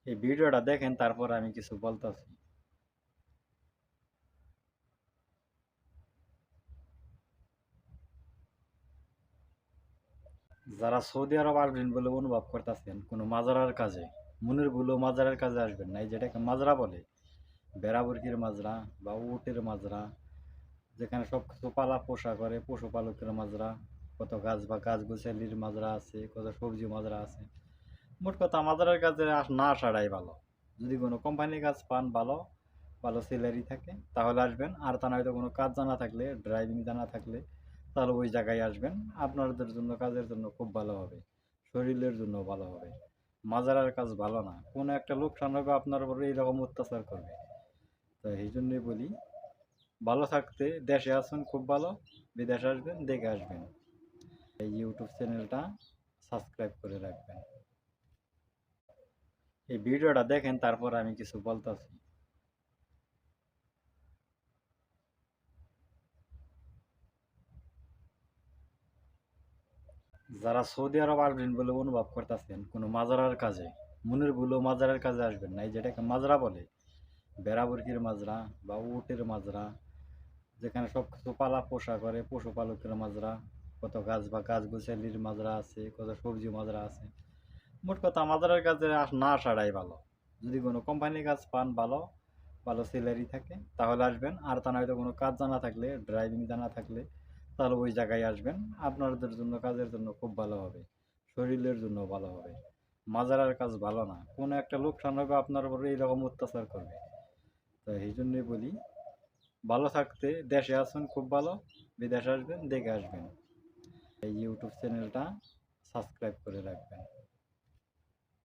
এই ভিডিওটা দেখেন, তারপর আমি কিছু বলতেছি। যারা সৌদি আরব আসবেন বলে অনুভব করতেছেন কোনো মাজারার কাজে, মনের ভুলেও মাজারের কাজে আসবেন না। এই যেটাকে মাজরা বলে, বেড়াবুরকির মাজরা বা উটের মাজরা, যেখানে সব কিছু পালা পোষা করে, পশুপালকের মাজরা, কত গাছ বা গাছ গোছালির মাজরা আছে, কত সবজি মাজরা আছে। মোট কথা মাজারের কাজে না আসাটাই ভালো। যদি কোনো কোম্পানির কাজ পান, ভালো ভালো স্যালারি থাকে তাহলে আসবেন। আর তা নয়তো কোনো কাজ জানা থাকলে, ড্রাইভিং জানা থাকলে তাহলে ওই জায়গায় আসবেন। আপনাদের জন্য, কাজের জন্য খুব ভালো হবে, শরীরের জন্য ভালো হবে। মাজারের কাজ ভালো না, কোনো একটা লোকসান হবে আপনার উপরে, এইরকম অত্যাচার করবে। তো এই জন্যই বলি, ভালো থাকতে দেশে আসুন খুব ভালো, বিদেশে আসবেন দেখে আসবেন। এই ইউটিউব চ্যানেলটা সাবস্ক্রাইব করে রাখবেন। এই ভিডিওটা দেখেন, তারপর আমি কিছু বলতেছি। যারা সৌদি আরব আসবেন বলে অনুভব করতেছেন কোনো মাজারার কাজে, মনের ভুলেও মাজারের কাজে আসবেন না। এই যেটাকে মাজরা বলে, বেড়াবুরকির মাজরা বা উটের মাজরা, যেখানে সব কিছু পালা পোষা করে, পশুপালকের মাজরা, কত গাছ বা গাছ গোছালির মাজরা আছে, কত সবজি মাজরা আছে। মোট কথা মাজারের কাজে না আসাটাই ভালো। যদি কোনো কোম্পানির কাজ পান, ভালো ভালো স্যালারি থাকে তাহলে আসবেন। আর তা নয়তো কোনো কাজ জানা থাকলে, ড্রাইভিং জানা থাকলে তাহলে ওই জায়গায় আসবেন। আপনাদের জন্য, কাজের জন্য খুব ভালো হবে, শরীরের জন্য ভালো হবে। মাজারের কাজ ভালো না, কোনো একটা লোকসান হবে আপনার উপরে, এইরকম অত্যাচার করবে। তো এই জন্যই বলি, ভালো থাকতে দেশে আসুন খুব ভালো, বিদেশে আসবেন দেখে আসবেন। এই ইউটিউব চ্যানেলটা সাবস্ক্রাইব করে রাখবেন।